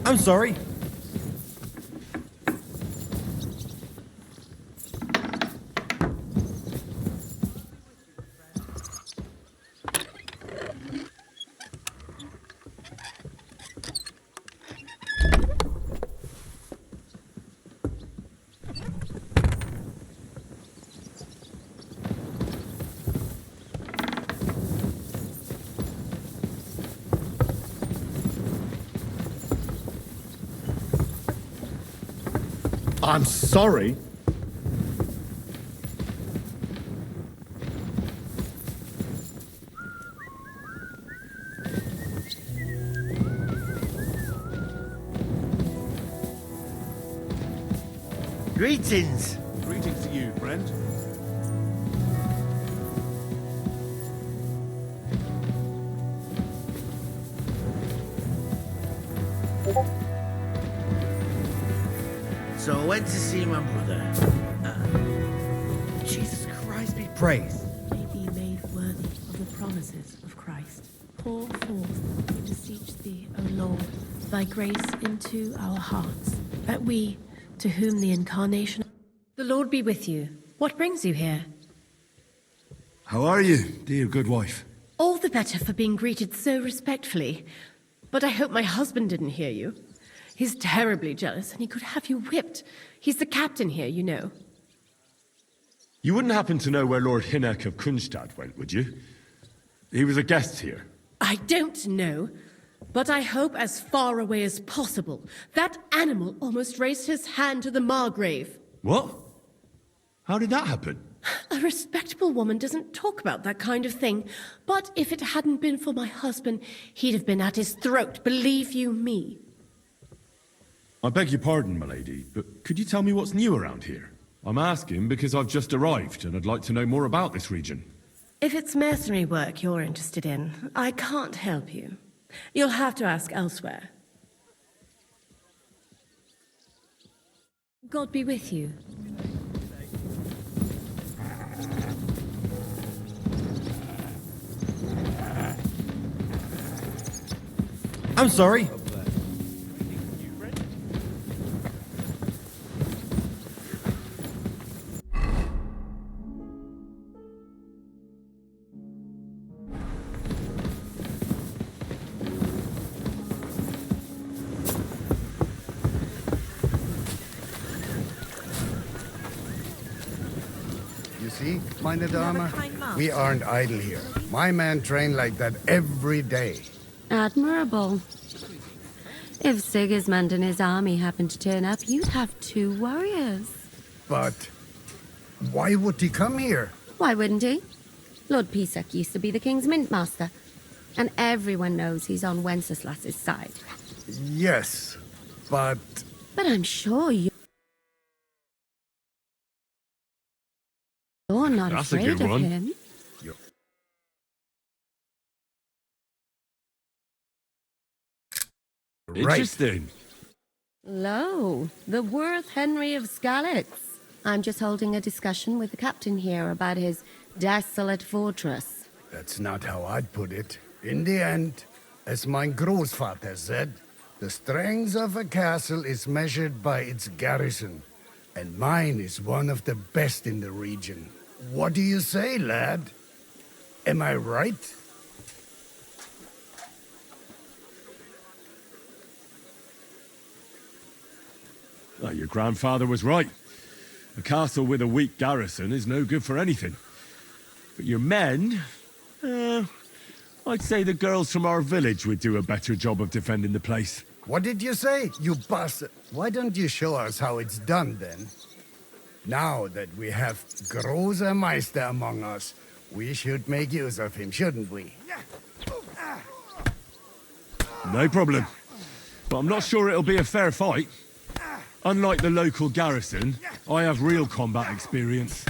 I'm sorry. I'm sorry. Greetings. Greetings to you, friend. So I went to see my brother. Jesus Christ be praised. May be made worthy of the promises of Christ. Pour forth, we beseech thee, O Lord, thy grace into our hearts, that we, to whom the incarnation... The Lord be with you. What brings you here? How are you, dear good wife? All the better for being greeted so respectfully. But I hope my husband didn't hear you. He's terribly jealous, and he could have you whipped. He's the captain here, you know. You wouldn't happen to know where Lord Hinnock of Kunstad went, would you? He was a guest here. I don't know, but I hope as far away as possible. That animal almost raised his hand to the Margrave. What? How did that happen? A respectable woman doesn't talk about that kind of thing. But if it hadn't been for my husband, he'd have been at his throat, believe you me. I beg your pardon, milady, but could you tell me what's new around here? I'm asking because I've just arrived and I'd like to know more about this region. If it's mercenary work you're interested in, I can't help you. You'll have to ask elsewhere. God be with you. I'm sorry. You see, meine Dame, we aren't idle here. My men train like that every day. Admirable. If Sigismund and his army happened to turn up, you'd have 2 warriors. But why would he come here? Why wouldn't he? Lord Pisak used to be the king's mintmaster, and everyone knows he's on Wenceslas's side. Yes, but... But I'm sure you're not That's a afraid good of one. him. Interesting. Lo, the worth Henry of Skalitz. I'm just holding a discussion with the captain here about his desolate fortress. That's not how I'd put it. In the end, as my Großvater said, the strength of a castle is measured by its garrison, and mine is one of the best in the region. What do you say, lad? Am I right? Well, your grandfather was right. A castle with a weak garrison is no good for anything. But your men... I'd say the girls from our village would do a better job of defending the place. What did you say, you bastard? Why don't you show us how it's done, then? Now that we have Großer Meister among us, we should make use of him, shouldn't we? No problem. But I'm not sure it'll be a fair fight. Unlike the local garrison, I have real combat experience.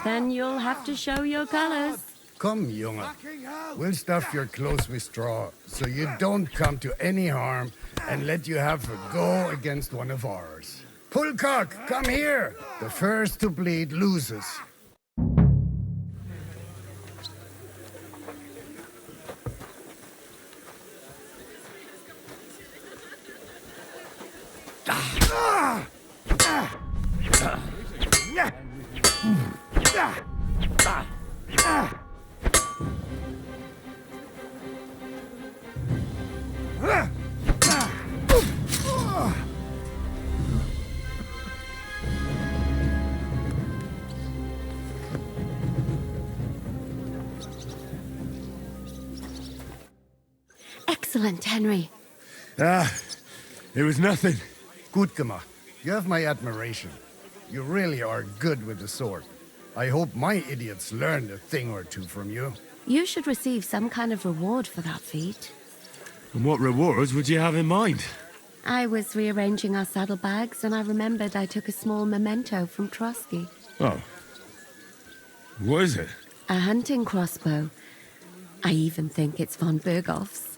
Then you'll have to show your colors. Come, Junge. We'll stuff your clothes with straw, so you don't come to any harm, and let you have a go against one of ours. Pulcock, come here! The first to bleed loses. Excellent, Henry. Ah, it was nothing. Gut gemacht. You have my admiration. You really are good with the sword. I hope my idiots learned a thing or two from you. You should receive some kind of reward for that feat. And what rewards would you have in mind? I was rearranging our saddlebags, and I remembered I took a small memento from Trotsky. Oh. What is it? A hunting crossbow. I even think it's von Berghoff's.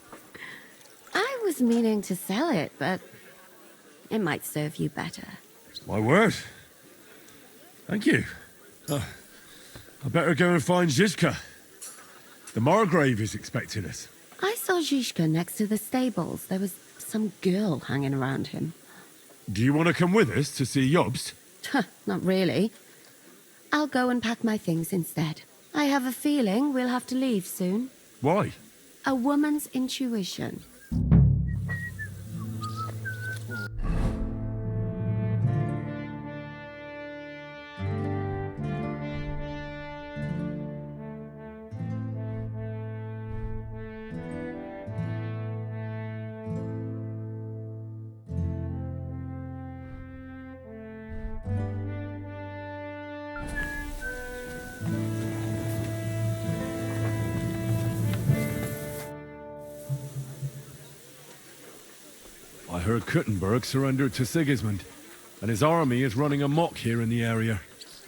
I was meaning to sell it, but it might serve you better. My word. Thank you. I better go and find Zizka. The Margrave is expecting us. I saw Zizka next to the stables. There was some girl hanging around him. Do you want to come with us to see Jobst? Not really. I'll go and pack my things instead. I have a feeling we'll have to leave soon. Why? A woman's intuition. I heard Kuttenberg surrendered to Sigismund, and his army is running amok here in the area.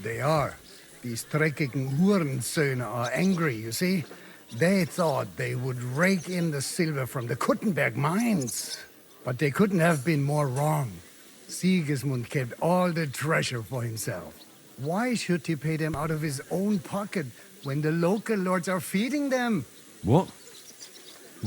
They are. These dreckigen Hurensöhne are angry, you see? They thought they would rake in the silver from the Kuttenberg mines. But they couldn't have been more wrong. Sigismund kept all the treasure for himself. Why should he pay them out of his own pocket when the local lords are feeding them? What?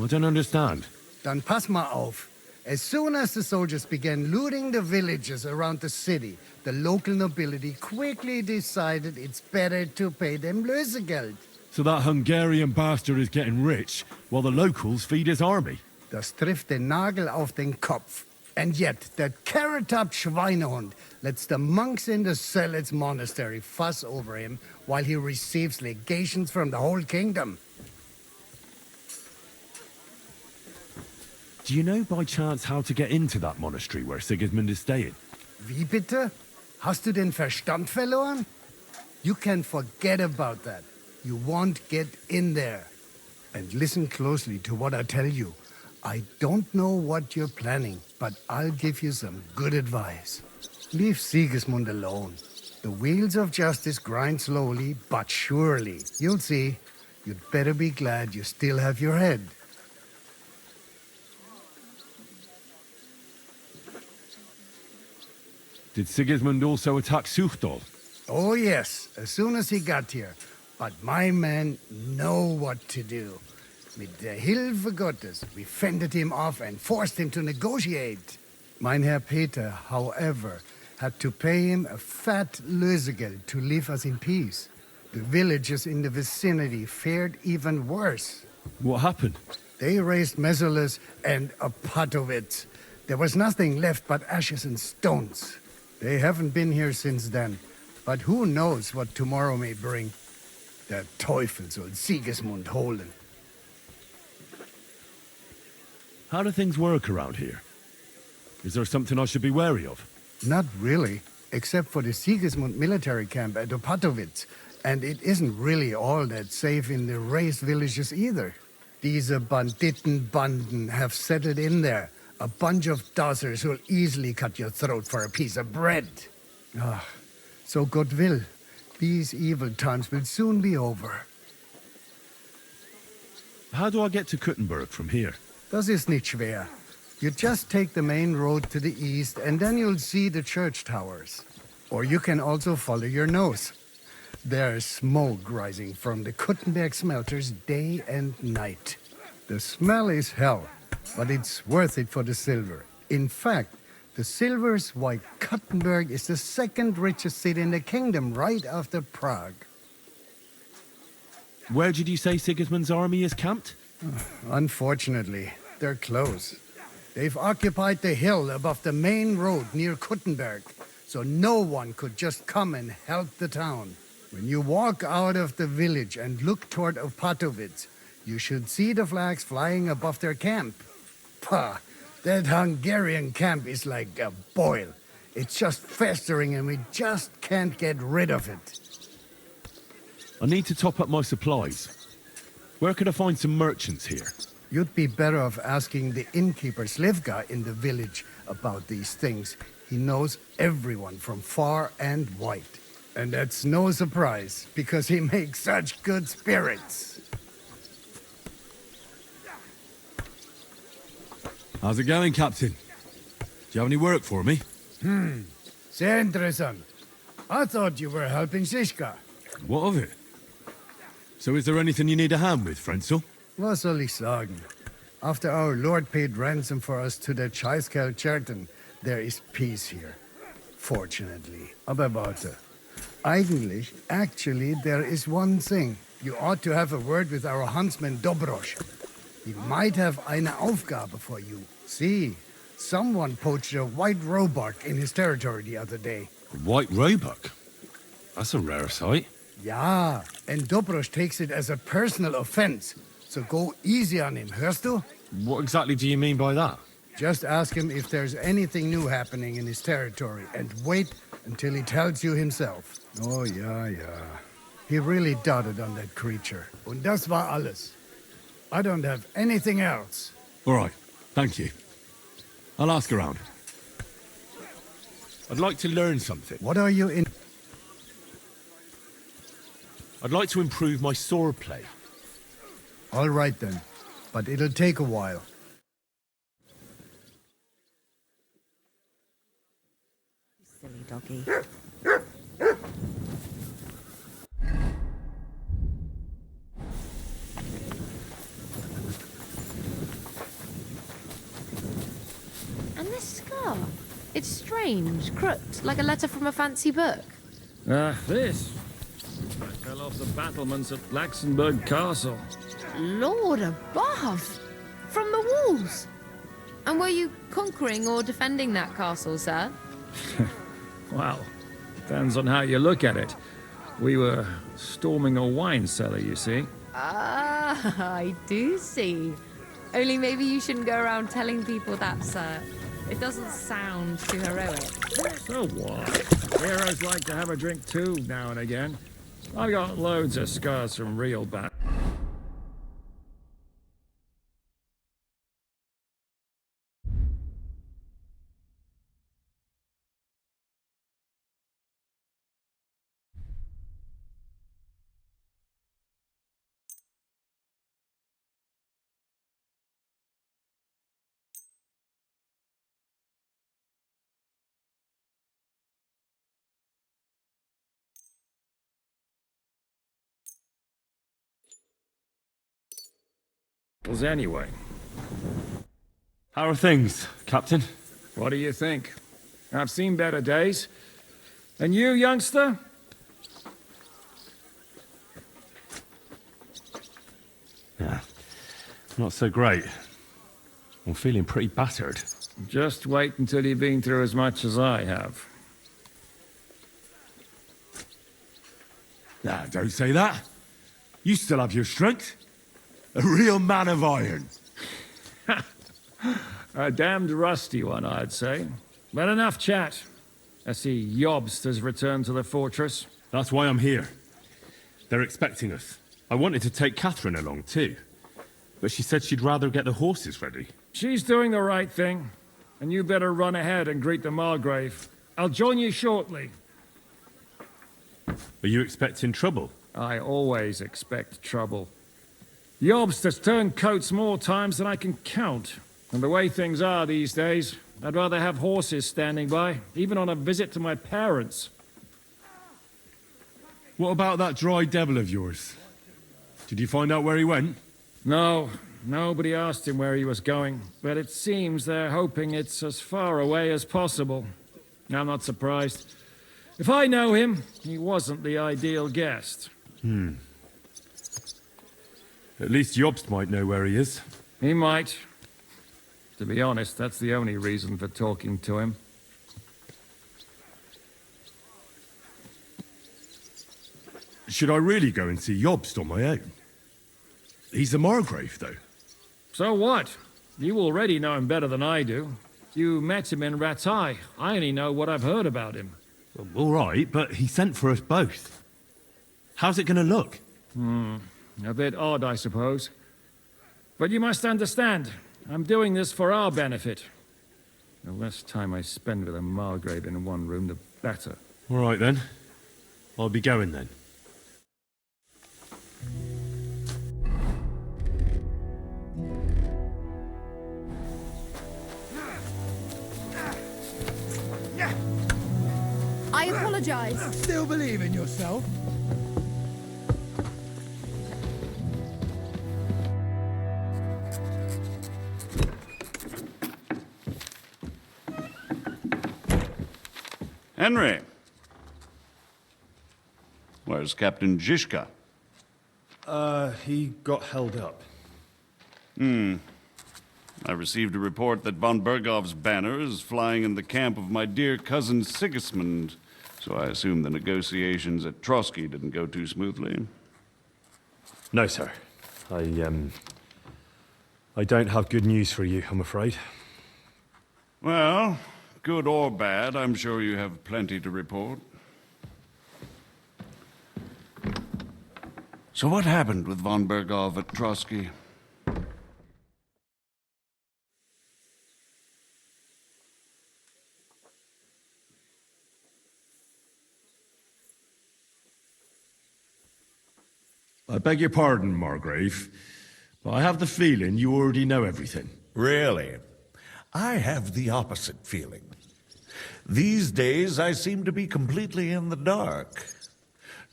I don't understand. Dann pass mal auf. As soon as the soldiers began looting the villages around the city, the local nobility quickly decided it's better to pay them Lösegeld. So that Hungarian bastard is getting rich, while the locals feed his army? Das trifft den Nagel auf den Kopf. And yet, that carrot-top Schweinehund lets the monks in the Zealots monastery fuss over him while he receives legations from the whole kingdom. Do you know by chance how to get into that monastery where Sigismund is staying? Wie bitte? Hast du den Verstand verloren? You can forget about that. You won't get in there. And listen closely to what I tell you. I don't know what you're planning, but I'll give you some good advice. Leave Sigismund alone. The wheels of justice grind slowly, but surely. You'll see. You'd better be glad you still have your head. Did Sigismund also attack Suchdol? Oh, yes, as soon as he got here. But my men know what to do. Mit der Hilfe Gottes, we fended him off and forced him to negotiate. Mein Herr Peter, however, had to pay him a fat Lösegeld to leave us in peace. The villagers in the vicinity fared even worse. What happened? They raised Mesolas and Opatowitz. There was nothing left but ashes and stones. They haven't been here since then, but who knows what tomorrow may bring. Der Teufel soll Sigismund holen. How do things work around here? Is there something I should be wary of? Not really, except for the Sigismund military camp at Opatowitz. And it isn't really all that safe in the raised villages either. These Banditenbanden have settled in there. A bunch of dossers who'll easily cut your throat for a piece of bread. Ah, so God will. These evil times will soon be over. How do I get to Kuttenberg from here? Das ist nicht schwer. You just take the main road to the east and then you'll see the church towers. Or you can also follow your nose. There's smoke rising from the Kuttenberg smelters day and night. The smell is hell, but it's worth it for the silver. In fact, the silver's why Kuttenberg is the second richest city in the kingdom, right after Prague. Where did you say Sigismund's army is camped? Unfortunately, they're close. They've occupied the hill above the main road near Kuttenberg, so no one could just come and help the town. When you walk out of the village and look toward Opatowitz, you should see the flags flying above their camp. Pah! That Hungarian camp is like a boil. It's just festering and we just can't get rid of it. I need to top up my supplies. Where could I find some merchants here? You'd be better off asking the innkeeper Slivka in the village about these things. He knows everyone from far and wide. And that's no surprise, because he makes such good spirits. How's it going, Captain? Do you have any work for me? Sehr interessant. I thought you were helping Shishka. What of it? So is there anything you need a hand with, Frenzel? Was soll ich sagen? After our Lord paid ransom for us to the Chaiskel Cherton, there is peace here. Fortunately. Aber warte. Actually, there is one thing. You ought to have a word with our huntsman Dobrosch. He might have eine Aufgabe for you. See, someone poached a white roebuck in his territory the other day. A white roebuck? That's a rare sight. Ja, and Dobrosch takes it as a personal offense. So go easy on him, hörst du? What exactly do you mean by that? Just ask him if there's anything new happening in his territory, and wait until he tells you himself. Oh, ja. He really doted on that creature. Und das war alles. I don't have anything else. All right, thank you. I'll ask around. I'd like to learn something. What are you in? I'd like to improve my swordplay. All right then, but it'll take a while. Silly doggy. And this scar? It's strange, crooked, like a letter from a fancy book. This. I fell off the battlements at Laxenburg Castle. Lord above! From the walls! And were you conquering or defending that castle, sir? Well, depends on how you look at it. We were storming a wine cellar, you see. Ah, I do see. Only maybe you shouldn't go around telling people that, sir. It doesn't sound too heroic. So what? Heroes like to have a drink too, now and again. I've got loads of scars from real bad. Anyway, How are things, Captain? what do you think? I've seen better days. And you, youngster? Yeah, not so great. I'm feeling pretty battered. Just wait until you've been through as much as I have. Nah, don't say that. You still have your strength. A real man of iron. A damned rusty one, I'd say. But enough chat. I see Jobst has returned to the fortress. That's why I'm here. They're expecting us. I wanted to take Catherine along too, but she said she'd rather get the horses ready. She's doing the right thing. And you better run ahead and greet the Margrave. I'll join you shortly. Are you expecting trouble? I always expect trouble. Jobst has turned coats more times than I can count. And the way things are these days, I'd rather have horses standing by, even on a visit to my parents. What about that dry devil of yours? Did you find out where he went? No, nobody asked him where he was going, but it seems they're hoping it's as far away as possible. I'm not surprised. If I know him, he wasn't the ideal guest. At least Jobst might know where he is. He might. To be honest, that's the only reason for talking to him. Should I really go and see Jobst on my own? He's the Margrave, though. So what? You already know him better than I do. You met him in Ratai. I only know what I've heard about him. Well, all right, but he sent for us both. How's it gonna look? A bit odd, I suppose. But you must understand, I'm doing this for our benefit. The less time I spend with a Margrave in one room, the better. All right, then. I'll be going then. I apologize. Still believe in yourself? Henry. Where's Captain Zizka? He got held up. I received a report that von Bergov's banner is flying in the camp of my dear cousin Sigismund, so I assume the negotiations at Trotsky didn't go too smoothly. No, sir. I don't have good news for you, I'm afraid. Well, good or bad, I'm sure you have plenty to report. So what happened with von Bergov at Trotsky? I beg your pardon, Margrave, but I have the feeling you already know everything. Really? I have the opposite feeling. These days, I seem to be completely in the dark.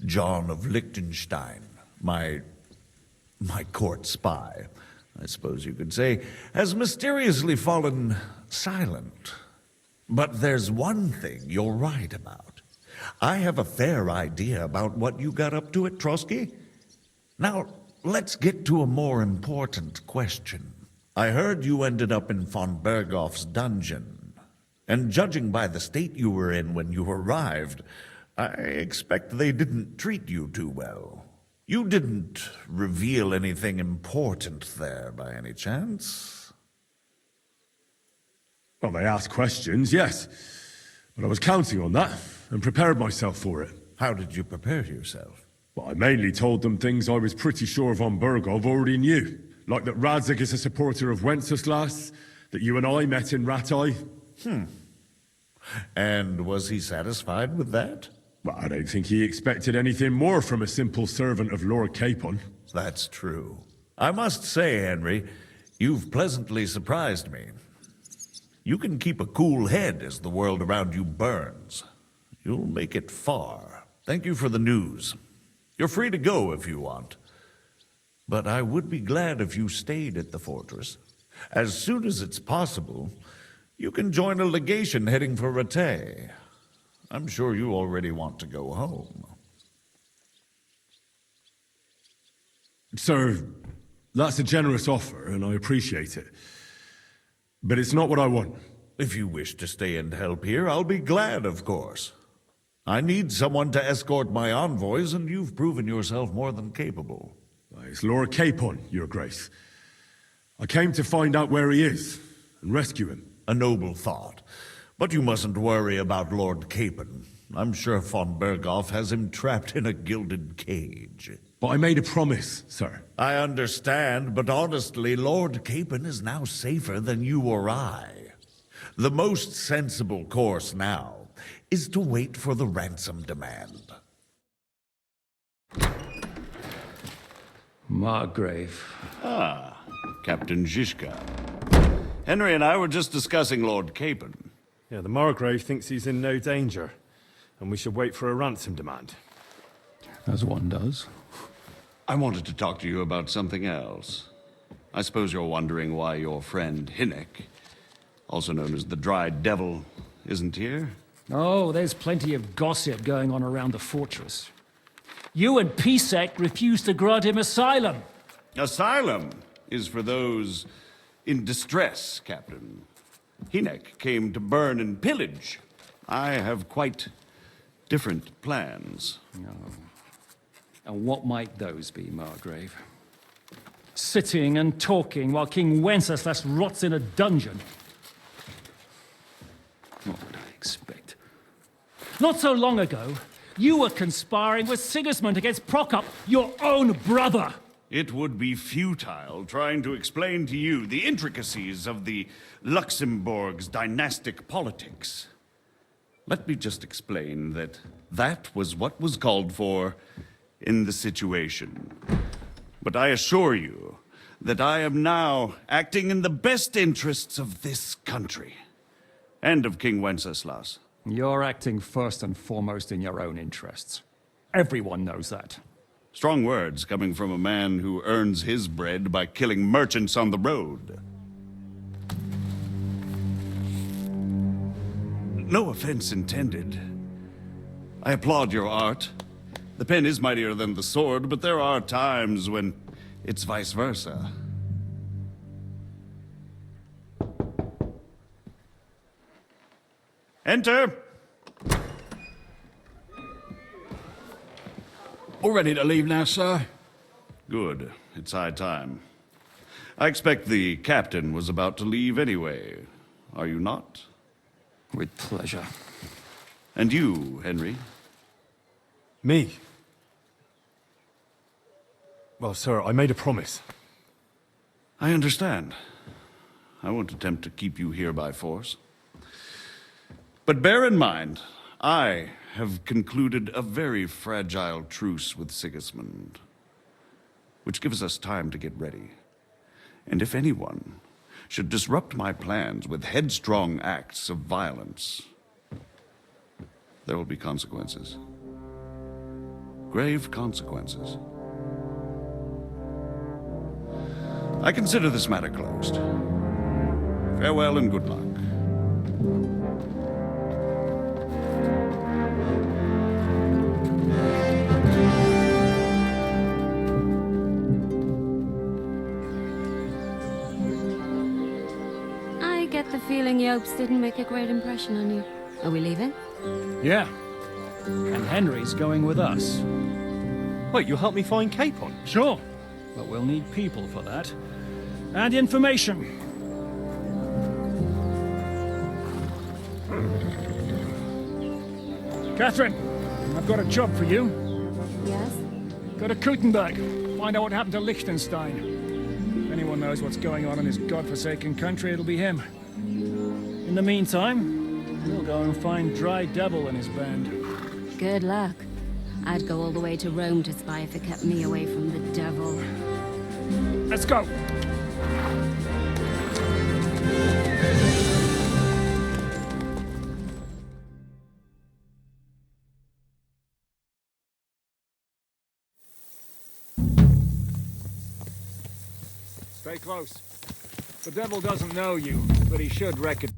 John of Liechtenstein, my court spy, I suppose you could say, has mysteriously fallen silent. But there's one thing you're right about. I have a fair idea about what you got up to at Trotsky. Now, let's get to a more important question. I heard you ended up in von Bergov's dungeon, and judging by the state you were in when you arrived, I expect they didn't treat you too well. You didn't reveal anything important there by any chance? Well, they asked questions, yes, but I was counting on that and prepared myself for it. How did you prepare yourself? Well, I mainly told them things I was pretty sure von Bergov already knew. Like that Radzig is a supporter of Wenceslas, that you and I met in Ratai. And was he satisfied with that? Well, I don't think he expected anything more from a simple servant of Lord Capon. That's true. I must say, Henry, you've pleasantly surprised me. You can keep a cool head as the world around you burns. You'll make it far. Thank you for the news. You're free to go if you want. But I would be glad if you stayed at the fortress. As soon as it's possible, you can join a legation heading for Rattay. I'm sure you already want to go home. Sir, that's a generous offer, and I appreciate it. But it's not what I want. If you wish to stay and help here, I'll be glad, of course. I need someone to escort my envoys, and you've proven yourself more than capable. It's Lord Capon, Your Grace. I came to find out where he is and rescue him. A noble thought. But you mustn't worry about Lord Capon. I'm sure von Bergov has him trapped in a gilded cage. But I made a promise, sir. I understand, but honestly, Lord Capon is now safer than you or I. The most sensible course now is to wait for the ransom demand. Margrave. Ah, Captain Zizka. Henry and I were just discussing Lord Capon. Yeah, the Margrave thinks he's in no danger, and we should wait for a ransom demand. As one does. I wanted to talk to you about something else. I suppose you're wondering why your friend Hinnek, also known as the Dried Devil, isn't here? Oh, there's plenty of gossip going on around the fortress. You and Pisek refused to grant him asylum. Asylum is for those in distress, Captain. Hinnek came to burn and pillage. I have quite different plans. And what might those be, Margrave? sitting and talking while King Wenceslas rots in a dungeon. What would I expect? Not so long ago, you were conspiring with Sigismund against Prokop, your own brother. It would be futile trying to explain to you the intricacies of the Luxembourg's dynastic politics. Let me just explain that that was what was called for in the situation. But I assure you that I am now acting in the best interests of this country and of King Wenceslas. You're acting first and foremost in your own interests. Everyone knows that. Strong words coming from a man who earns his bread by killing merchants on the road. No offense intended. I applaud your art. The pen is mightier than the sword, but there are times when it's vice versa. Enter! All ready to leave now, sir? Good. It's high time. I expect the captain was about to leave anyway. Are you not? With pleasure. And you, Henry? Me? Well, sir, I made a promise. I understand. I won't attempt to keep you here by force. But bear in mind, I have concluded a very fragile truce with Sigismund, which gives us time to get ready. And if anyone should disrupt my plans with headstrong acts of violence, there will be consequences. Grave consequences. I consider this matter closed. Farewell and good luck. I get the feeling Jobst didn't make a great impression on you. Are we leaving? Yeah. And Henry's going with us. Wait, you'll help me find Capon? Sure. But we'll need people for that. And information. Catherine, I've got a job for you. Yes? Go to Kuttenberg. Find out what happened to Liechtenstein. If anyone knows what's going on in his godforsaken country, it'll be him. In the meantime, we'll go and find Dry Devil and his band. Good luck. I'd go all the way to Rome to spy if it kept me away from the devil. Let's go! Stay close. The devil doesn't know you, but he should recognize.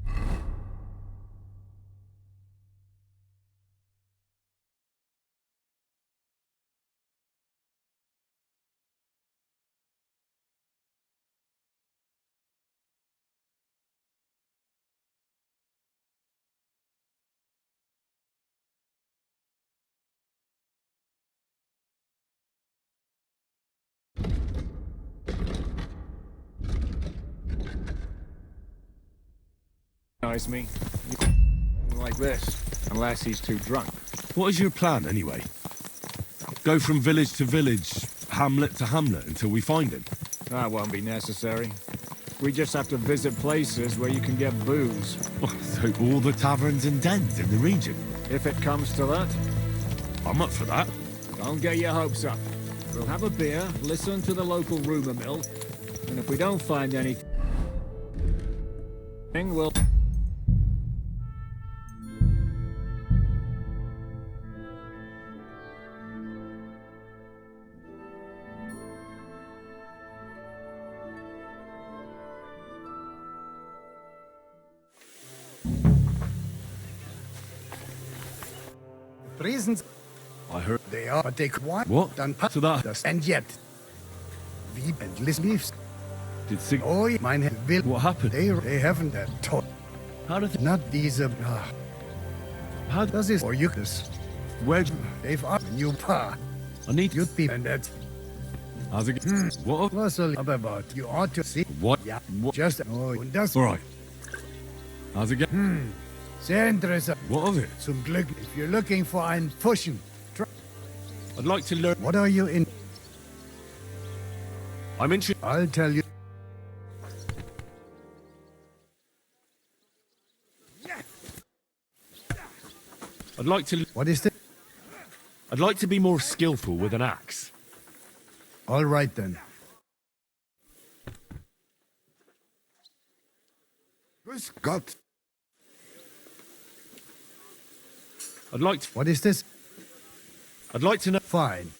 Me like this, unless he's too drunk. What is your plan, anyway? Go from village to village, hamlet to hamlet, until we find him? That won't be necessary. We just have to visit places where you can get booze. So all the taverns and dens in the region? If it comes to that. I'm up for that. Don't get your hopes up. We'll have a beer, listen to the local rumor mill, and if we don't find anything, we'll... Reasons I heard... they are, but they want What? done So that... and yet we and lives. Did Sig... Oh, mine will. What happened? They haven't that taught. How did... Not these. How does this or you this? Where... They've up new pa. I need... You'd be and that. How's it going? What? What's all about? You ought to see. What? Yeah. What? Just. Oh, und das. All right. How's it going? Sehr interessant. What of it? Zum Glück. If you're looking for ein Fuschen. I'd like to learn. What are you in? I'm interested. I'll tell you. I'd like to. What is this? I'd like to be more skillful with an axe. All right then. Grüß Gott. I'd like to. What is this? I'd like to know. Fine.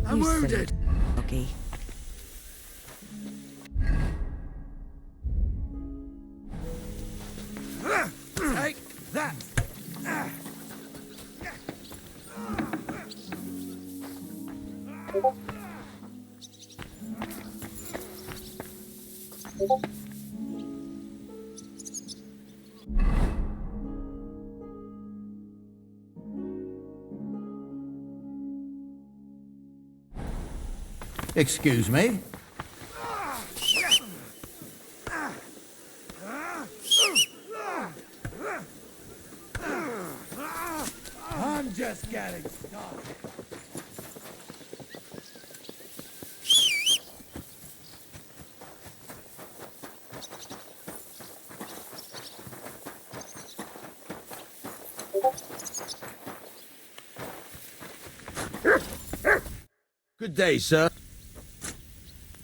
I'm wounded. Okay. Take that. Excuse me. I'm just getting started. Good day, sir.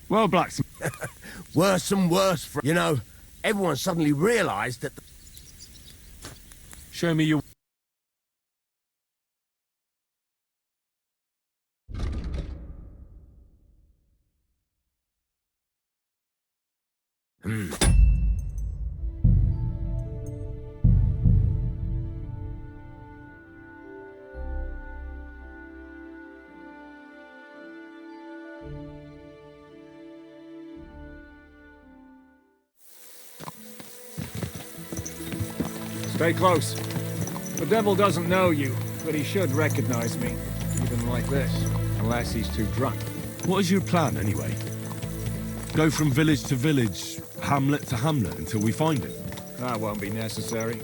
Well, blacksmith. Worse and worse for... You know, everyone suddenly realized that... Show me your. Stay close. The devil doesn't know you, but he should recognize me, even like this, unless he's too drunk. What is your plan, anyway? Go from village to village, hamlet to hamlet, until we find him? That won't be necessary.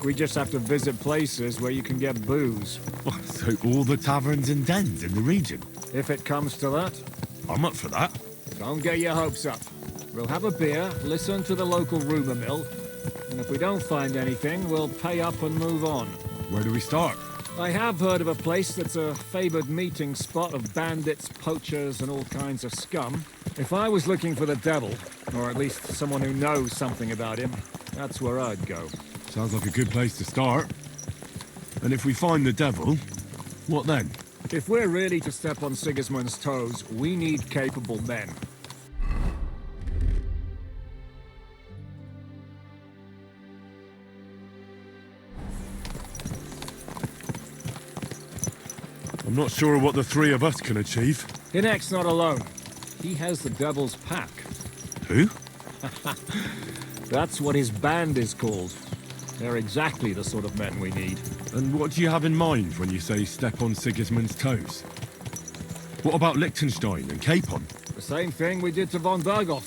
We just have to visit places where you can get booze. Oh, so all the taverns and dens in the region? If it comes to that. I'm up for that. Don't get your hopes up. We'll have a beer, listen to the local rumor mill, and if we don't find anything, we'll pay up and move on. Where do we start? I have heard of a place that's a favored meeting spot of bandits, poachers, and all kinds of scum. If I was looking for the devil, or at least someone who knows something about him, that's where I'd go. Sounds like a good place to start. And if we find the devil, what then? If we're really to step on Sigismund's toes, we need capable men. I'm not sure what the three of us can achieve. Hinek's not alone. He has the Devil's Pack. Who? That's what his band is called. They're exactly the sort of men we need. And what do you have in mind when you say step on Sigismund's toes? What about Liechtenstein and Capon? The same thing we did to von Berghoff.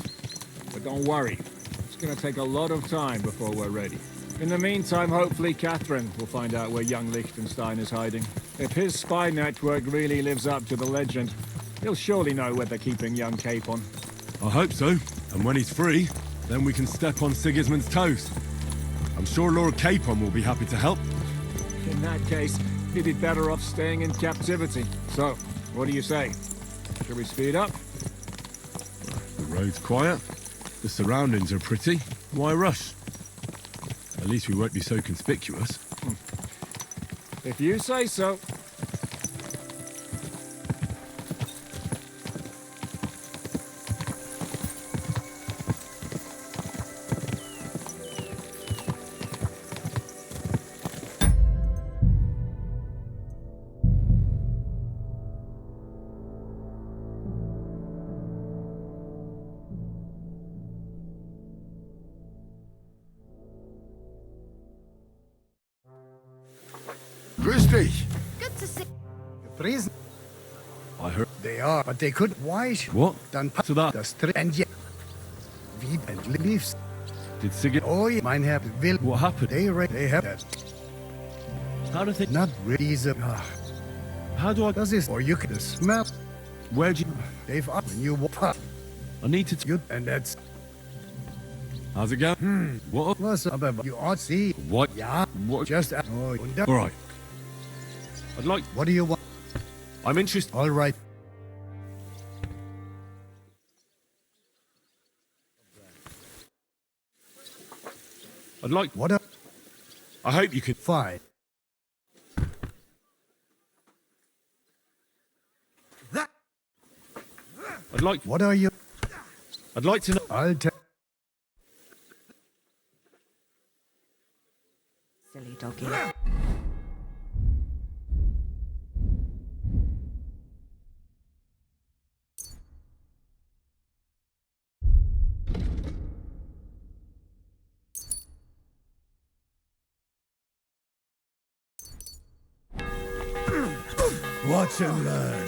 But don't worry, it's gonna take a lot of time before we're ready. In the meantime, hopefully Catherine will find out where young Liechtenstein is hiding. If his spy network really lives up to the legend, he'll surely know where they're keeping young Capon. I hope so. And when he's free, then we can step on Sigismund's toes. I'm sure Lord Capon will be happy to help. In that case, he'd be better off staying in captivity. So, what do you say? Should we speed up? The road's quiet. The surroundings are pretty. Why rush? At least we won't be so conspicuous. If you say so. Grüß dich. Good to see. Prison. I heard... They are, but they could. Why? What? Dann So that... das and yet. Wie and leaves. Did Sigurd... Oh, mein Herr will. What happened? They have that. How do they... Not reason. How do I... Das ist, or you can smell. Where'd you... They've up when you walk up. I need to... You and that's. How's it going? What? Was aber you ought to see. What? Ja. What? Just. Oh, und dann. All right. I'd like... What do you want? I'm interested... All right. I'd like... What up? I hope you can... Fine. I'd like... What are you? I'd like to know... I'll tell. Silly doggy. Watch and learn.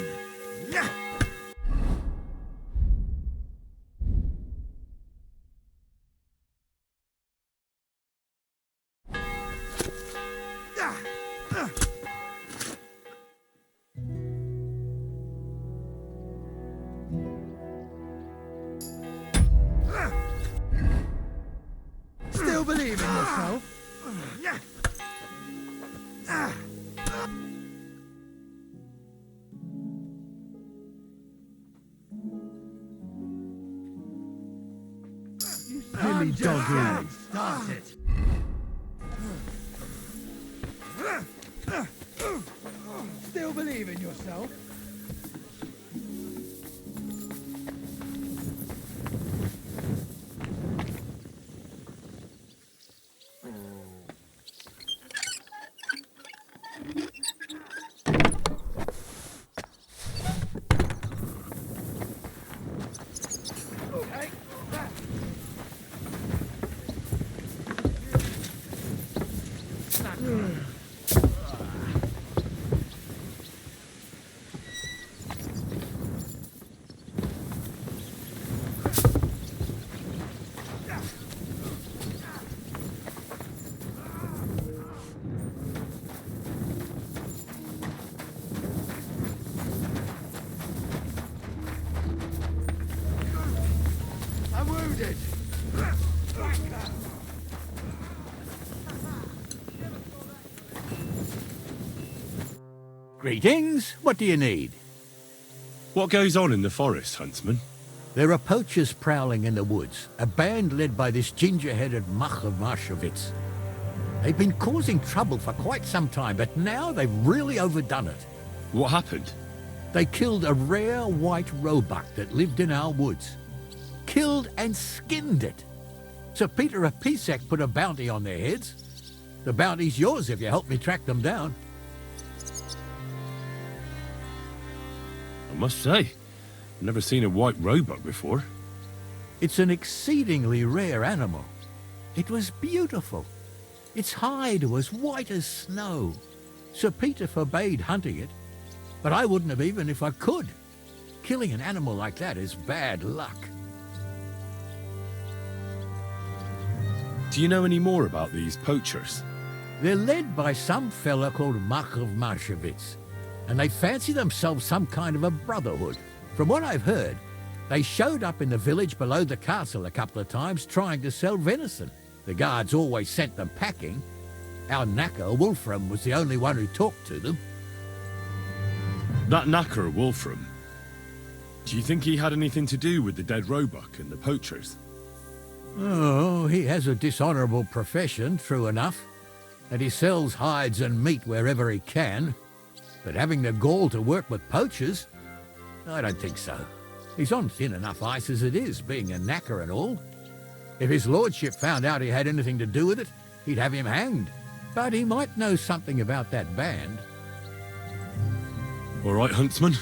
Still believe in yourself? You silly doggy. Start it. Still believe in yourself? I'm wounded. Greetings. What do you need? What goes on in the forest, Huntsman? There are poachers prowling in the woods, a band led by this ginger-headed Mach of Marshowitz. They've been causing trouble for quite some time, but now they've really overdone it. What happened? They killed a rare white roebuck that lived in our woods. Killed and skinned it. Sir Peter of Pisek put a bounty on their heads. The bounty's yours if you help me track them down. I must say, I've never seen a white roebuck before. It's an exceedingly rare animal. It was beautiful. Its hide was white as snow. Sir Peter forbade hunting it, but I wouldn't have even if I could. Killing an animal like that is bad luck. Do you know any more about these poachers? They're led by some fella called Mach of Marshevitz, and they fancy themselves some kind of a brotherhood. From what I've heard, they showed up in the village below the castle a couple of times trying to sell venison. The guards always sent them packing. Our knacker, Wolfram, was the only one who talked to them. That knacker, Wolfram, do you think he had anything to do with the dead roebuck and the poachers? Oh, he has a dishonourable profession, true enough, and he sells hides and meat wherever he can. But having the gall to work with poachers? I don't think so. He's on thin enough ice as it is, being a knacker and all. If his lordship found out he had anything to do with it, he'd have him hanged. But he might know something about that band. All right, huntsman.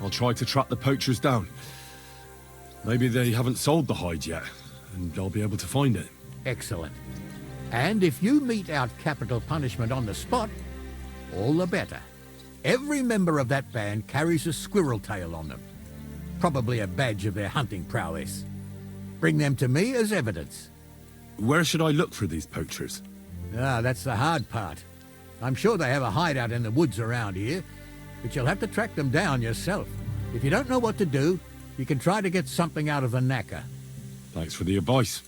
I'll try to track the poachers down. Maybe they haven't sold the hide yet, and I'll be able to find it. Excellent. And if you mete out capital punishment on the spot, all the better. Every member of that band carries a squirrel tail on them. Probably a badge of their hunting prowess. Bring them to me as evidence. Where should I look for these poachers? Ah, that's the hard part. I'm sure they have a hideout in the woods around here, but you'll have to track them down yourself. If you don't know what to do, you can try to get something out of the knacker. Thanks for the advice.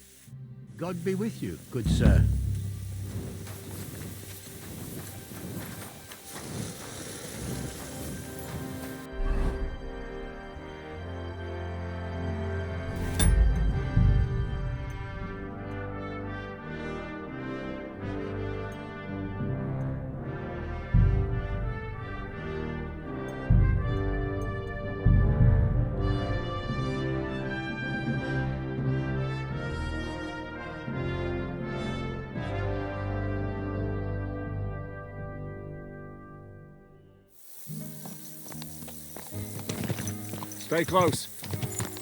God be with you, good sir. Stay close.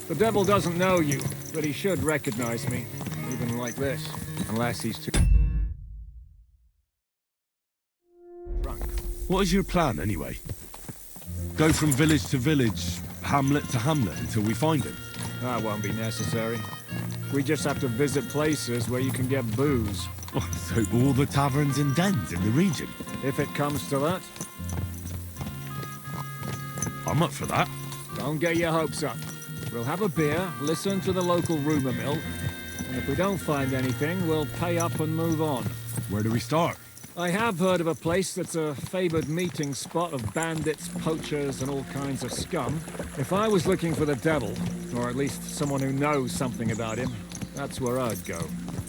The devil doesn't know you, but he should recognize me, even like this, unless he's too drunk. What is your plan, anyway? Go from village to village, hamlet to hamlet, until we find him? That won't be necessary. We just have to visit places where you can get booze. Oh, so all the taverns and dens in the region? If it comes to that. I'm up for that. Don't get your hopes up. We'll have a beer, listen to the local rumour mill, and if we don't find anything, we'll pay up and move on. Where do we start? I have heard of a place that's a favoured meeting spot of bandits, poachers, and all kinds of scum. If I was looking for the devil, or at least someone who knows something about him, that's where I'd go.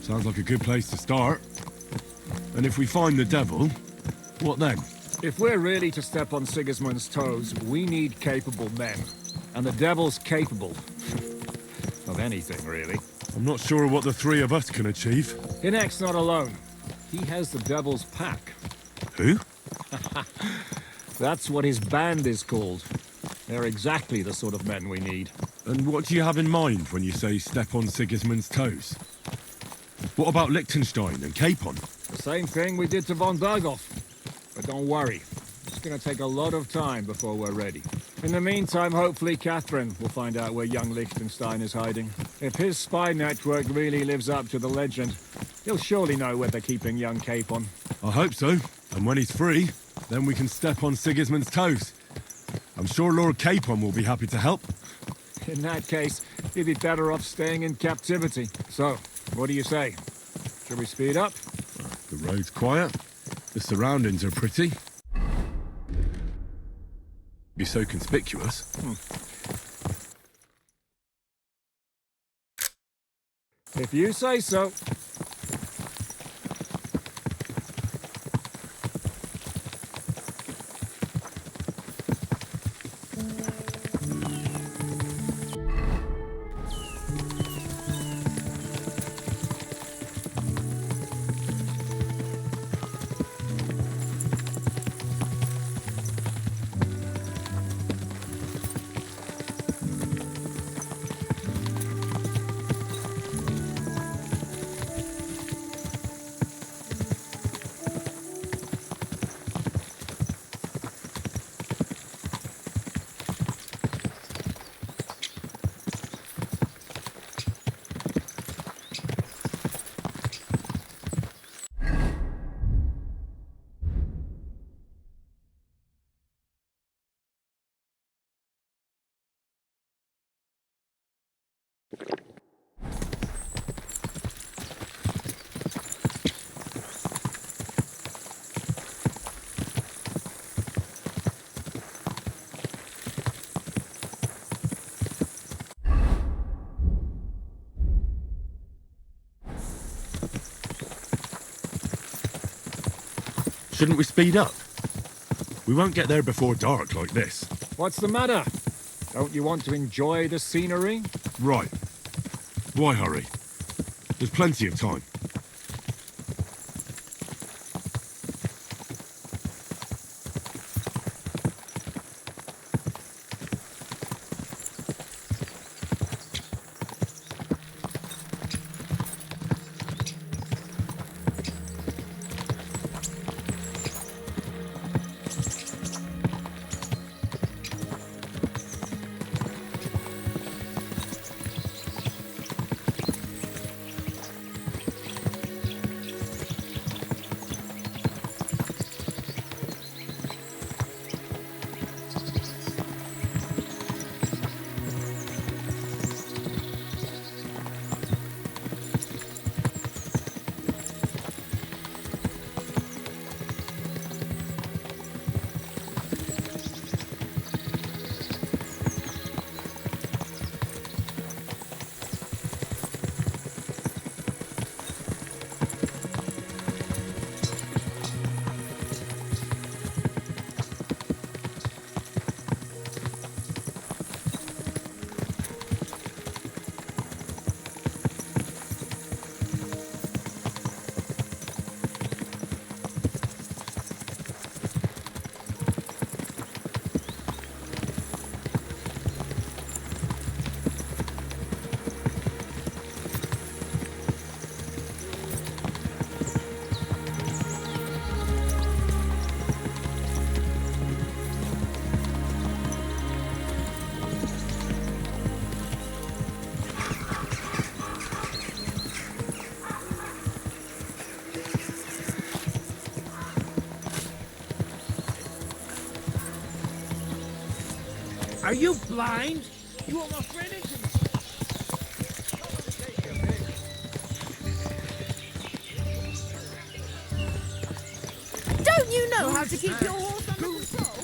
Sounds like a good place to start. And if we find the devil, what then? If we're really to step on Sigismund's toes, we need capable men. And the devil's capable of anything, really. I'm not sure what the three of us can achieve. Hinek's not alone. He has the devil's pack. Who? That's what his band is called. They're exactly the sort of men we need. And what do you have in mind when you say step on Sigismund's toes? What about Liechtenstein and Capon? The same thing we did to von Berghoff. But don't worry, it's going to take a lot of time before we're ready. In the meantime, hopefully Catherine will find out where young Liechtenstein is hiding. If his spy network really lives up to the legend, he'll surely know where they're keeping young Capon. I hope so. And when he's free, then we can step on Sigismund's toes. I'm sure Lord Capon will be happy to help. In that case, he'd be better off staying in captivity. So, what do you say? Should we speed up? The road's quiet. The surroundings are pretty. Be so conspicuous. If you say so. Shouldn't we speed up? We won't get there before dark like this. What's the matter? Don't you want to enjoy the scenery? Right. Why hurry? There's plenty of time. Are you blind? You want my friend into Don't you know how to keep your horse under control?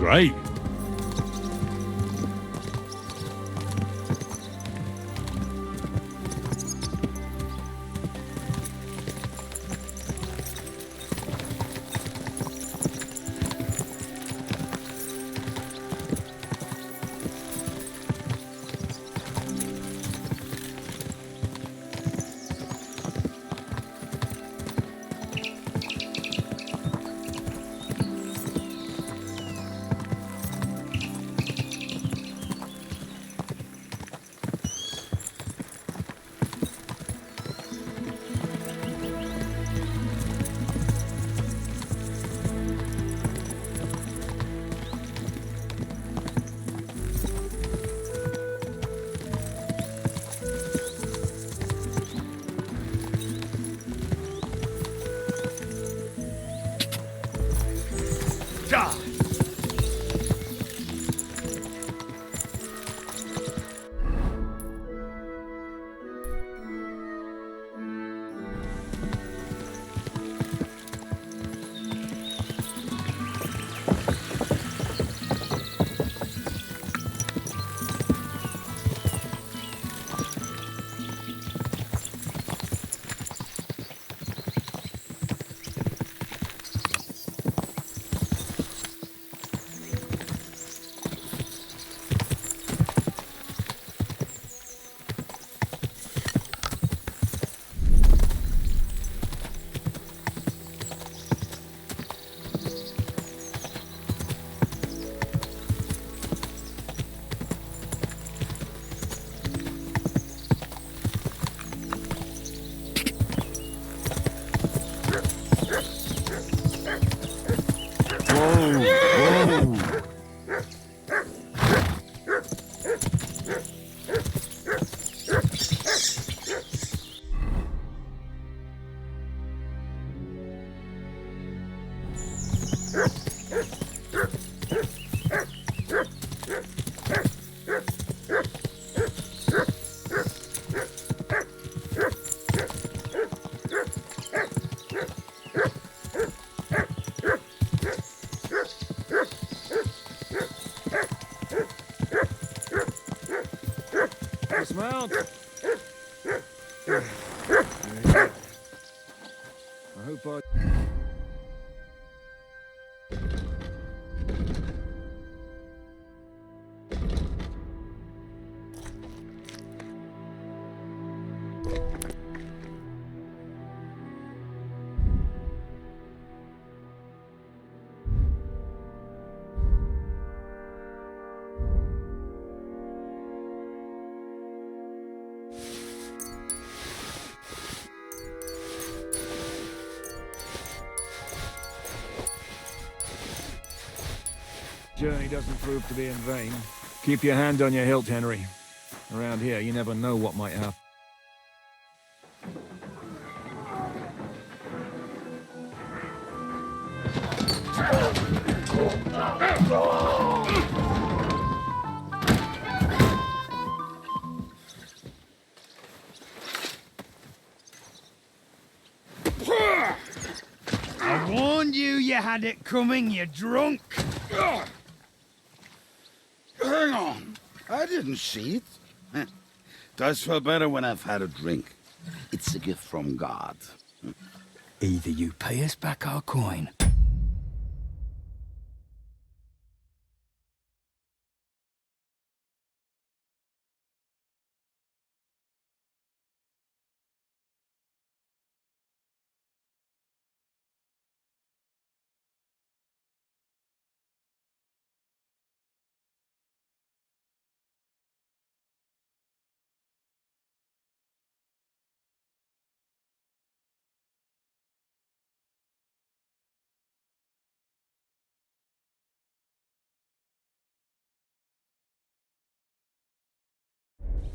Great. Dismount. I hope I... Journey doesn't prove to be in vain. Keep your hand on your hilt, Henry. Around here, you never know what might happen. I warned you had it coming, you drunk. Hang on. I didn't see it. Does feel better when I've had a drink. It's a gift from God. Either you pay us back our coin.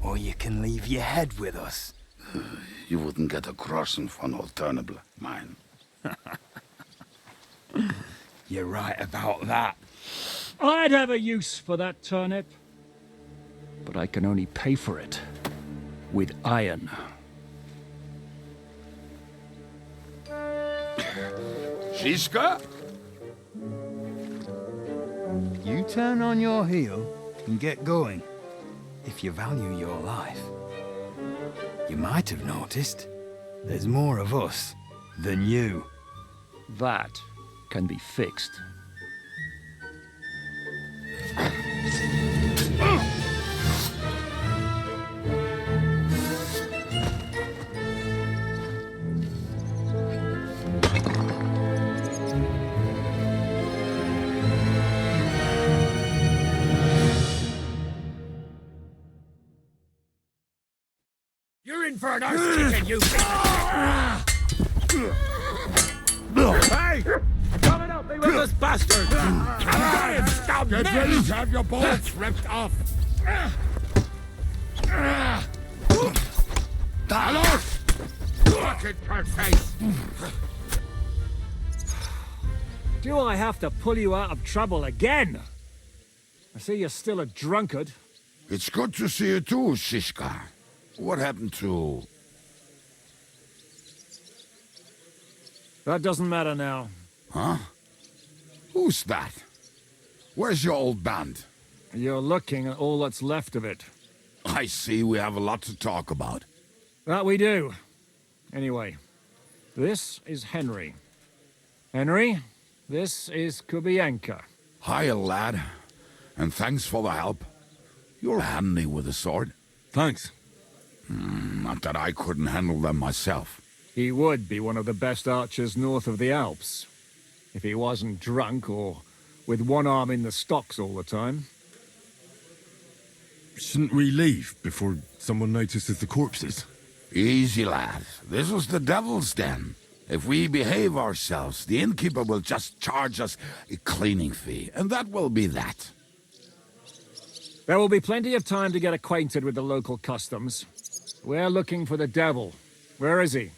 Or you can leave your head with us. You wouldn't get a crossing for no turnip, mine. You're right about that. I'd have a use for that turnip. But I can only pay for it with iron. Shiska? You turn on your heel and get going, if you value your life. You might have noticed there's more of us than you. That can be fixed. You're in for an arse kicking, you piece of shit! Hey! Come and help me with this bastard! Get ready to have your bullets ripped off! Hello! Fucking face! Do I have to pull you out of trouble again? I see you're still a drunkard. It's good to see you too, Shishka. What happened to... That doesn't matter now. Huh? Who's that? Where's your old band? You're looking at all that's left of it. I see we have a lot to talk about. That we do. Anyway, this is Henry. Henry, this is Kubienka. Hiya, lad. And thanks for the help. You're handy with a sword. Thanks. Not that I couldn't handle them myself. He would be one of the best archers north of the Alps. If he wasn't drunk or with one arm in the stocks all the time. Shouldn't we leave before someone notices the corpses? Easy, lad. This was the devil's den. If we behave ourselves, the innkeeper will just charge us a cleaning fee, and that will be that. There will be plenty of time to get acquainted with the local customs. We're looking for the devil. Where is he?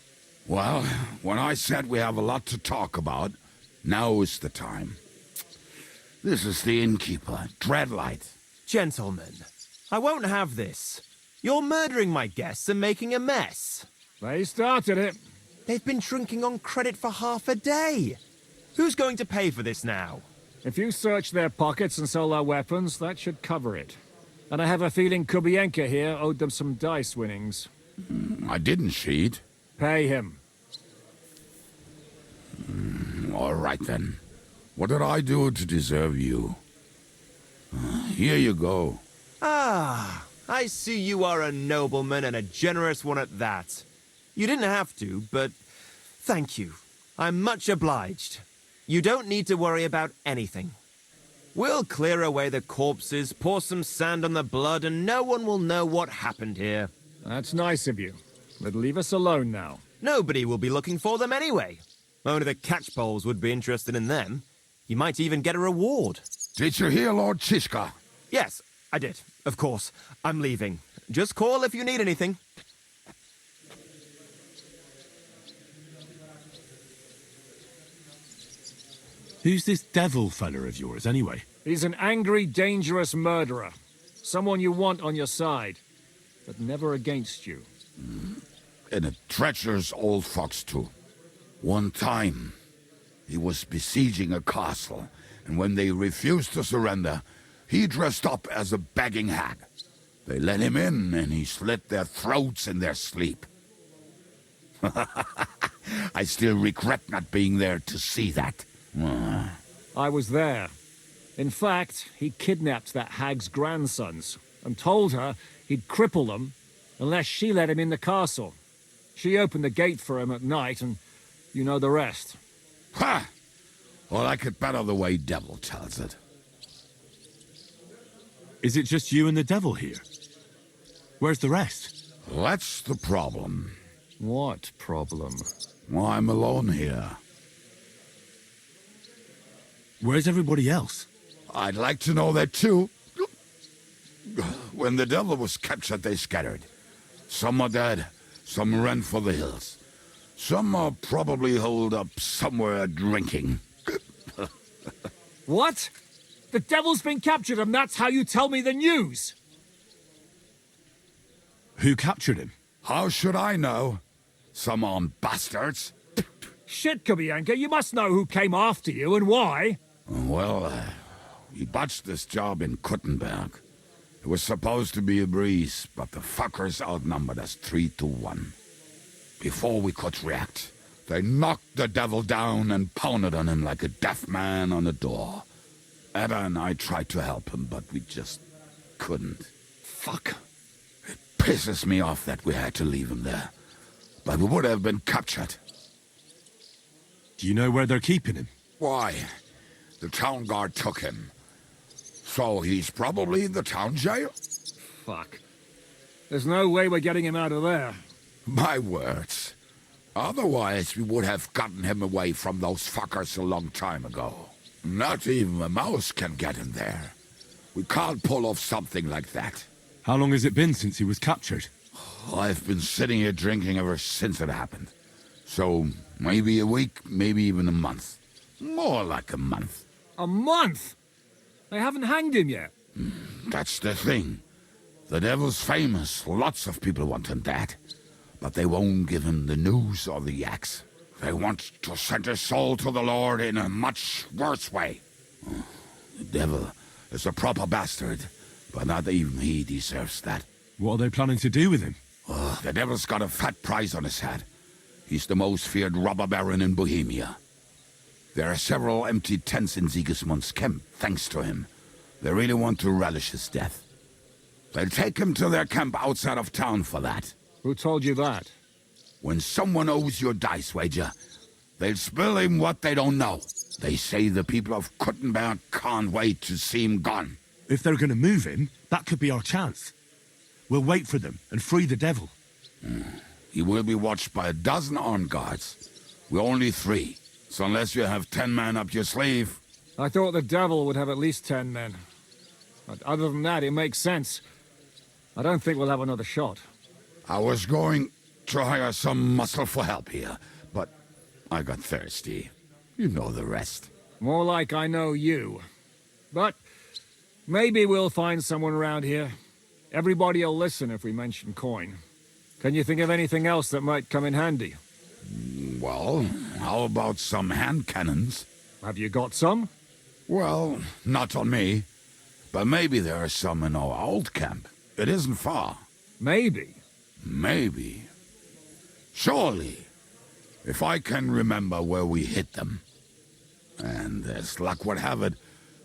Well, when I said we have a lot to talk about, now is the time. This is the innkeeper, Dreadlight. Gentlemen, I won't have this. You're murdering my guests and making a mess. They started it. They've been drinking on credit for half a day. Who's going to pay for this now? If you search their pockets and sell their weapons, that should cover it. And I have a feeling Kubienka here owed them some dice winnings. I didn't cheat. Pay him. All right, then. What did I do to deserve you? Here you go. Ah, I see you are a nobleman and a generous one at that. You didn't have to, but thank you. I'm much obliged. You don't need to worry about anything. We'll clear away the corpses, pour some sand on the blood, and no one will know what happened here. That's nice of you. But leave us alone now. Nobody will be looking for them anyway. Only the catchpoles would be interested in them. You might even get a reward. Did you hear, Lord Chishka? Yes, I did. Of course. I'm leaving. Just call if you need anything. Who's this devil fella of yours, anyway? He's an angry, dangerous murderer. Someone you want on your side, but never against you. And a treacherous old fox, too. One time, he was besieging a castle, and when they refused to surrender, he dressed up as a begging hag. They let him in, and he slit their throats in their sleep. I still regret not being there to see that. I was there. In fact, he kidnapped that hag's grandsons and told her he'd cripple them unless she let him in the castle. She opened the gate for him at night, and you know the rest. Ha! Well, I could better the way Devil tells it. Is it just you and the devil here? Where's the rest? That's the problem. What problem? Well, I'm alone here. Where's everybody else? I'd like to know that too. When the devil was captured, they scattered. Some are dead, some ran for the hills. Some are probably holed up somewhere drinking. What? The devil's been captured and that's how you tell me the news? Who captured him? How should I know? Some armed bastards. Shit, Kubienka, you must know who came after you and why. Well, He botched this job in Kuttenberg. It was supposed to be a breeze, but the fuckers outnumbered us 3-1. Before we could react, they knocked the devil down and pounded on him like a deaf man on a door. Ada and I tried to help him, but we just couldn't. Fuck. It pisses me off that we had to leave him there. But we would have been captured. Do you know where they're keeping him? Why? The town guard took him. So he's probably in the town jail? Fuck. There's no way we're getting him out of there. My words. Otherwise, we would have gotten him away from those fuckers a long time ago. Not even a mouse can get him there. We can't pull off something like that. How long has it been since he was captured? I've been sitting here drinking ever since it happened. So, maybe a week, maybe even a month. More like a month. A month? They haven't hanged him yet. That's the thing. The devil's famous. Lots of people want him dead. But they won't give him the news or the axe. They want to send his soul to the Lord in a much worse way. The devil is a proper bastard, but not even he deserves that. What are they planning to do with him? The devil's got a fat price on his head. He's the most feared robber baron in Bohemia. There are several empty tents in Sigismund's camp, thanks to him. They really want to relish his death. They'll take him to their camp outside of town for that. Who told you that? When someone owes you a dice wager, they'll spill him what they don't know. They say the people of Kuttenberg can't wait to see him gone. If they're going to move him, that could be our chance. We'll wait for them and free the devil. He will be watched by a dozen armed guards. We're only 3, so unless you have 10 men up your sleeve... I thought the devil would have at least 10 men. But other than that, it makes sense. I don't think we'll have another shot. I was going to hire some muscle for help here, but I got thirsty. You know the rest. More like I know you. But maybe we'll find someone around here. Everybody will listen if we mention coin. Can you think of anything else that might come in handy? Well, how about some hand cannons? Have you got some? Well, not on me. But maybe there are some in our old camp. It isn't far. Maybe? Maybe. Surely. If I can remember where we hid them. And as luck would have it,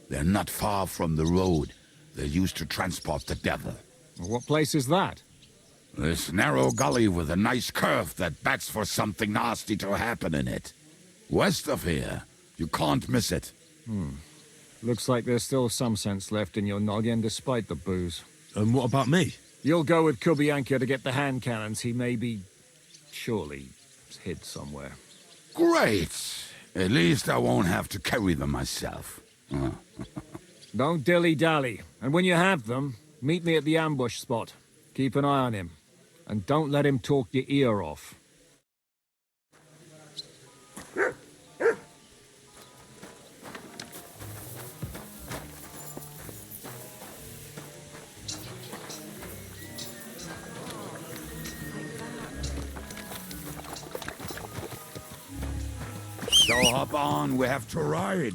they're not far from the road they used to transport the devil. What place is that? This narrow gully with a nice curve that bets for something nasty to happen in it. West of here. You can't miss it. Looks like there's still some sense left in your noggin despite the booze. And what about me? You'll go with Kubianka to get the hand cannons. He may be... surely hid somewhere. Great! At least I won't have to carry them myself. Don't dilly-dally. And when you have them, meet me at the ambush spot. Keep an eye on him. And don't let him talk your ear off. So hop on, we have to ride.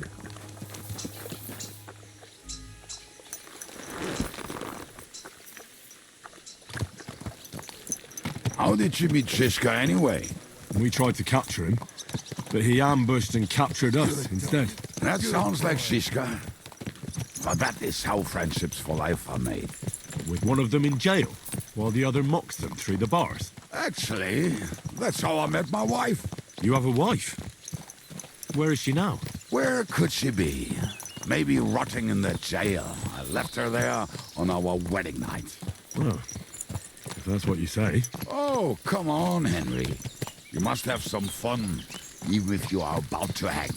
How did you meet Shishka anyway? We tried to capture him, but he ambushed and captured us instead. That sounds like Shishka. But that is how friendships for life are made. With one of them in jail, while the other mocks them through the bars. Actually, that's how I met my wife. You have a wife? Where is she now? Where could she be? Maybe rotting in the jail. I left her there on our wedding night. Well, if that's what you say. Oh, come on, Henry. You must have some fun, even if you are about to hang.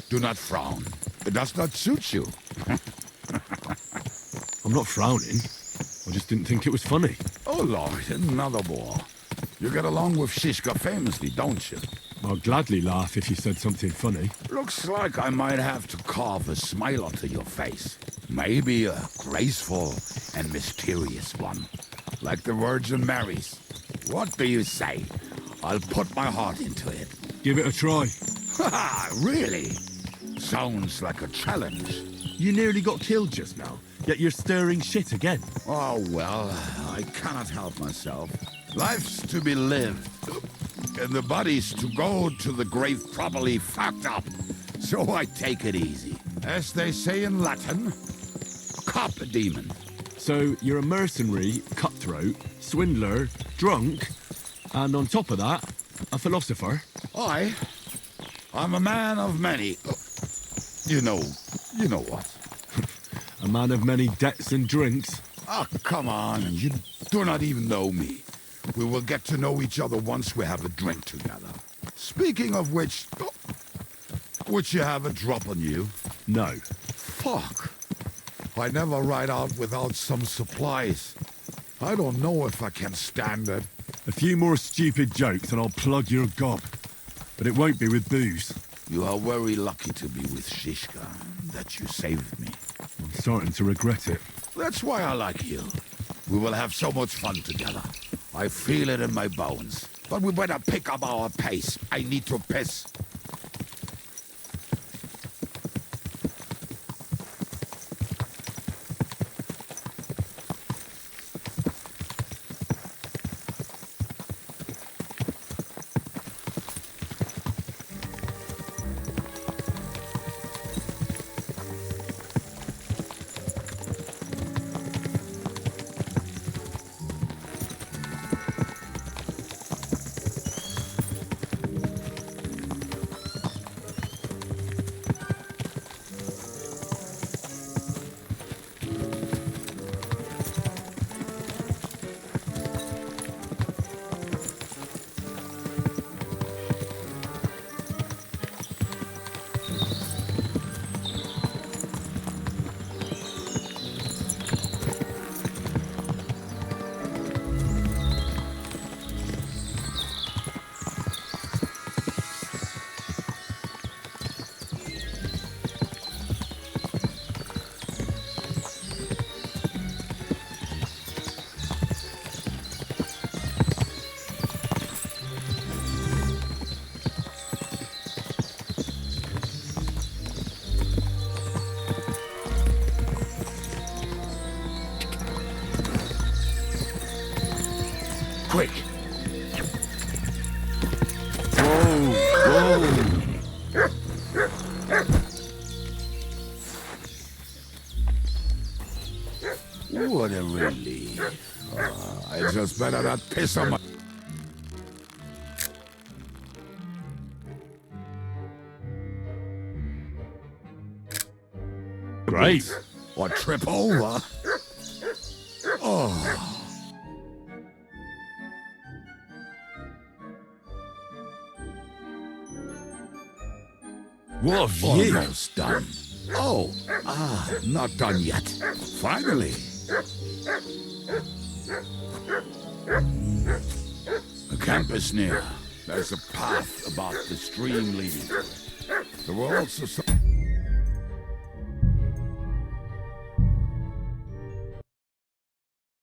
Do not frown. It does not suit you. I'm not frowning. I just didn't think it was funny. Oh, Lord, another bore. You get along with Shishka famously, don't you? I'll gladly laugh if you said something funny. Looks like I might have to carve a smile onto your face. Maybe a graceful and mysterious one. Like the Virgin Mary's. What do you say? I'll put my heart into it. Give it a try. Ha! Really? Sounds like a challenge. You nearly got killed just now, yet you're stirring shit again. Oh, well, I cannot help myself. Life's to be lived, and the body's to go to the grave properly fucked up. So I take it easy. As they say in Latin, cop a demon. So you're a mercenary, cutthroat, swindler, drunk, and on top of that, a philosopher? I'm a man of many... You know what. A man of many debts and drinks? Ah, come on, you do not even know me. We will get to know each other once we have a drink together. Speaking of which, would you have a drop on you? No. Fuck. I never ride out without some supplies. I don't know if I can stand it. A few more stupid jokes and I'll plug your gob. But it won't be with booze. You are very lucky to be with Shishka, that you saved me. I'm starting to regret it. That's why I like you. We will have so much fun together. I feel it in my bones. But we better pick up our pace. I need to piss. Quick! What a relief. I just better not piss on my... Great! Or trip over. Oh. What have you? Almost done. Oh, not done yet. Finally. The camp is near. There's a path above the stream leading to it. There were also some...